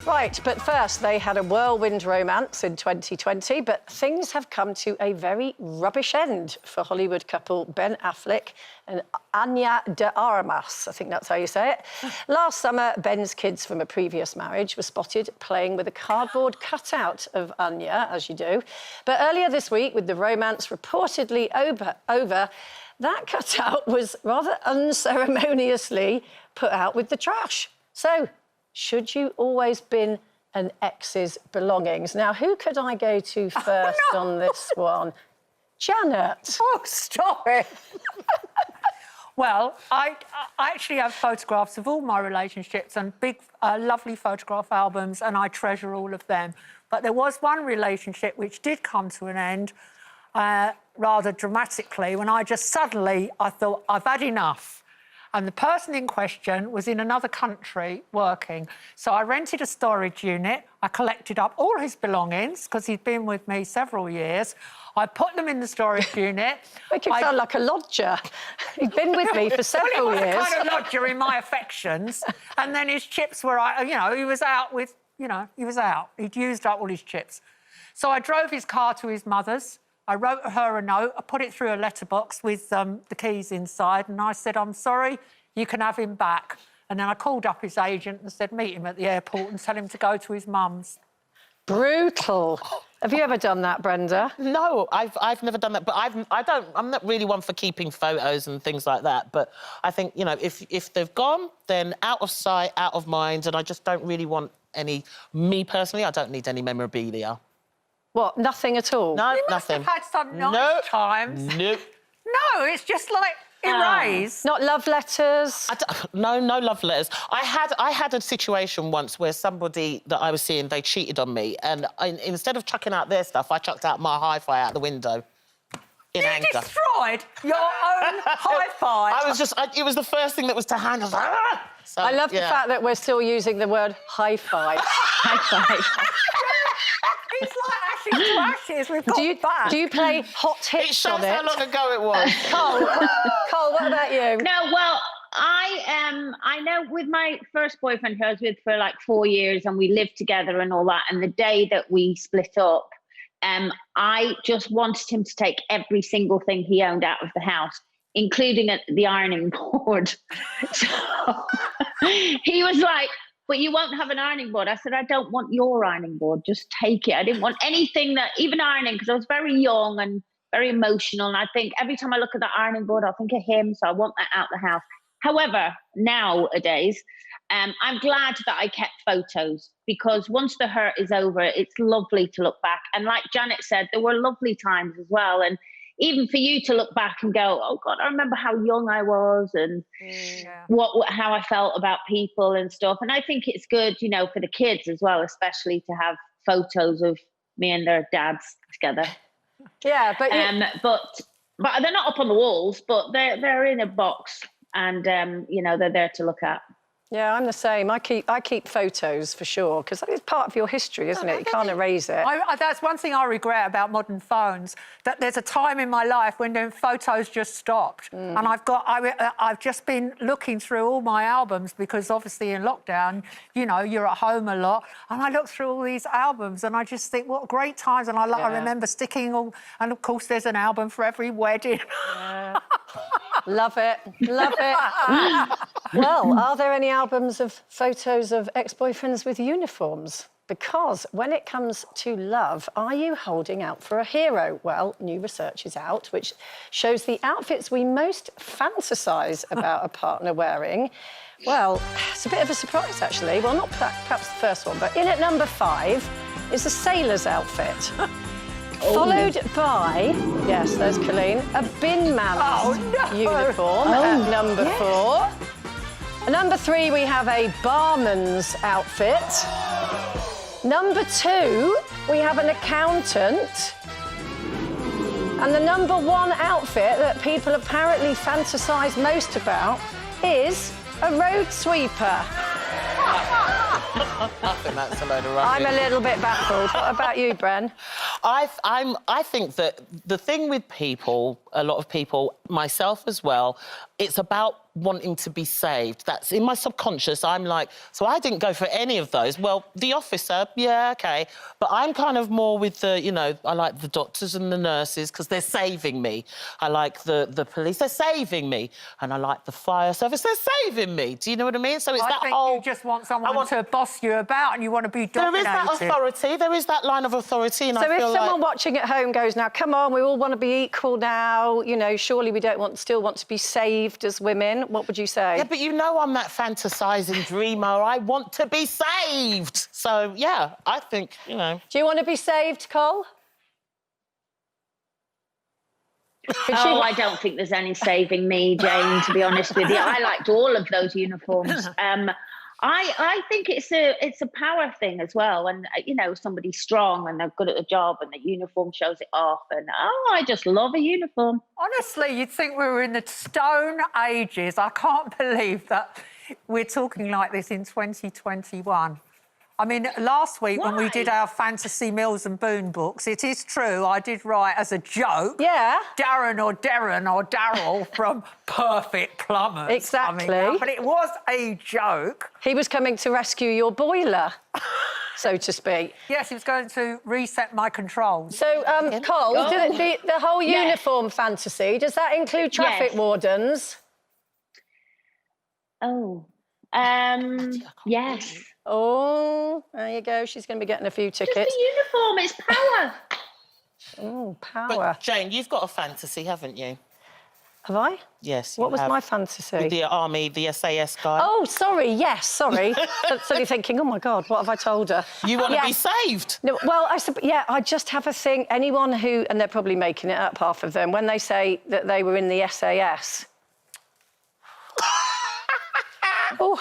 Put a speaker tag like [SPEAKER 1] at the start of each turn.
[SPEAKER 1] Right, but first, they had a whirlwind romance in 2020, but things have come to a very rubbish end for Hollywood couple Ben Affleck and Anya de Armas. I think that's how you say it. Last summer, Ben's kids from a previous marriage were spotted playing with a cardboard cutout of Anya, as you do. But earlier this week, with the romance reportedly over, that cutout was rather unceremoniously put out with the trash. So, should you always bin an ex's belongings? Now, who could I go to first on this one? Janet.
[SPEAKER 2] Oh, stop it. Well, I actually have photographs of all my relationships and big, lovely photograph albums, and I treasure all of them. But there was one relationship which did come to an end rather dramatically when I thought, I've had enough. And the person in question was in another country working. So I rented a storage unit. I collected up all his belongings because he'd been with me several years. I put them in the storage unit.
[SPEAKER 1] Make it sound like a lodger. He'd been with me for several years.
[SPEAKER 2] He was a kind of lodger in my affections. And then his chips were, he was out with, he was out. He'd used up all his chips. So I drove his car to his mother's. I wrote her a note, I put it through a letterbox with the keys inside, and I said, I'm sorry, you can have him back. And then I called up his agent and said, meet him at the airport and tell him to go to his mum's.
[SPEAKER 1] Brutal. Have you ever done that, Brenda?
[SPEAKER 3] No, I've never done that, but I'm not really one for keeping photos and things like that, but I think, if they've gone, then out of sight, out of mind, and I just don't really want me personally, I don't need any memorabilia.
[SPEAKER 1] What, nothing at all?
[SPEAKER 3] No,
[SPEAKER 2] you
[SPEAKER 3] nothing.
[SPEAKER 2] You must have had some nice times.
[SPEAKER 3] Nope.
[SPEAKER 2] No, it's just like erase.
[SPEAKER 1] Not love letters?
[SPEAKER 3] No love letters. I had a situation once where somebody that I was seeing, they cheated on me, and instead of chucking out their stuff, I chucked out my hi-fi out the window in anger.
[SPEAKER 2] You destroyed your own hi-fi.
[SPEAKER 3] It was the first thing that was to hand. I was like, ah! So,
[SPEAKER 1] I love the fact that we're still using the word hi-fi. Hi-fi.
[SPEAKER 2] It's like ashes to ashes. We've got back.
[SPEAKER 1] Do you play hot hits
[SPEAKER 3] It shows
[SPEAKER 1] on it?
[SPEAKER 3] how long ago it was.
[SPEAKER 1] Cole, what about you?
[SPEAKER 4] No, well, I know with my first boyfriend who I was with for like 4 years and we lived together and all that, and the day that we split up, I just wanted him to take every single thing he owned out of the house, including the ironing board. So he was like, but you won't have an ironing board. I said, I don't want your ironing board. Just take it. I didn't want anything even ironing, because I was very young and very emotional. And I think every time I look at that ironing board, I'll think of him. So I want that out the house. However, nowadays, I'm glad that I kept photos, because once the hurt is over, it's lovely to look back. And like Janet said, there were lovely times as well. And even for you to look back and go, oh God, I remember how young I was and how I felt about people and stuff. And I think it's good, for the kids as well, especially to have photos of me and their dads together.
[SPEAKER 1] Yeah, but
[SPEAKER 4] but they're not up on the walls, but they're in a box, and they're there to look at.
[SPEAKER 1] Yeah, I'm the same. I keep photos for sure, because it's part of your history, isn't it? You can't erase it.
[SPEAKER 2] That's one thing I regret about modern phones, that there's a time in my life when the photos just stopped. And I've just been looking through all my albums, because obviously in lockdown, you're at home a lot, and I look through all these albums and I just think, what great times. And I remember sticking all, and of course there's an album for every wedding.
[SPEAKER 1] Yeah. Love it. Love it. Well, are there any albums of photos of ex-boyfriends with uniforms? Because when it comes to love, are you holding out for a hero? Well, new research is out, which shows the outfits we most fantasise about a partner wearing. Well, it's a bit of a surprise, actually. Well, not perhaps the first one, but in at number 5 is a sailor's outfit. Followed by, yes, there's Coleen, a bin man's uniform at number 4. At number 3, we have a barman's outfit. Number 2, we have an accountant. And the number 1 outfit that people apparently fantasise most about is a road sweeper.
[SPEAKER 3] I think that's a load of rubbish.
[SPEAKER 1] I'm a little bit baffled. What about you, Bren?
[SPEAKER 3] I think that the thing with people, a lot of people, myself as well, it's about wanting to be saved. That's in my subconscious. I'm like, so I didn't go for any of those. Well, the officer, yeah, okay. But I'm kind of more with the, you know, I like the doctors and the nurses because they're saving me. I like the police, they're saving me. And I like the fire service, they're saving me. Do you know what I mean? So it's
[SPEAKER 2] I
[SPEAKER 3] that
[SPEAKER 2] think
[SPEAKER 3] whole...
[SPEAKER 2] you just want someone to boss you about and you want to be dominated.
[SPEAKER 3] There is that authority, there is that line of authority, and
[SPEAKER 1] So
[SPEAKER 3] I feel
[SPEAKER 1] if someone
[SPEAKER 3] like...
[SPEAKER 1] watching at home goes, now, come on, we all want to be equal now, you know, surely we don't still want to be saved as women, what would you say?
[SPEAKER 3] Yeah, but you know I'm that fantasising dreamer. I want to be saved. So, yeah, I think, you know...
[SPEAKER 1] Do you want to be saved, Cole?
[SPEAKER 4] Oh, I don't think there's any saving me, Jane, to be honest with you. I liked all of those uniforms. I think it's a power thing as well. And, you know, somebody's strong and they're good at the job and the uniform shows it off. And, I just love a uniform.
[SPEAKER 2] Honestly, you'd think we were in the Stone Ages. I can't believe that we're talking like this in 2021. I mean, last week when we did our Fantasy Mills and Boone books, it is true, I did write as a joke.
[SPEAKER 1] Yeah.
[SPEAKER 2] Darren or Daryl from Perfect Plumbers.
[SPEAKER 1] Exactly.
[SPEAKER 2] But it was a joke.
[SPEAKER 1] He was coming to rescue your boiler, so to speak.
[SPEAKER 2] Yes, he was going to reset my controls.
[SPEAKER 1] So, Cole, the whole uniform fantasy, does that include traffic wardens?
[SPEAKER 4] Oh, yes.
[SPEAKER 1] Oh, there you go. She's going to be getting a few tickets.
[SPEAKER 4] Just the uniform, it's power.
[SPEAKER 1] Oh, power.
[SPEAKER 3] But, Jane, you've got a fantasy, haven't you?
[SPEAKER 1] Have I?
[SPEAKER 3] Yes.
[SPEAKER 1] What
[SPEAKER 3] you
[SPEAKER 1] was
[SPEAKER 3] have.
[SPEAKER 1] my fantasy?
[SPEAKER 3] With the army, the SAS guy.
[SPEAKER 1] Oh, sorry. Yes, sorry. So you're thinking, oh, my God, what have I told her?
[SPEAKER 3] You want to be saved?
[SPEAKER 1] No, well, I just have a thing. Anyone who, and they're probably making it up, half of them, when they say that they were in the SAS. Oh,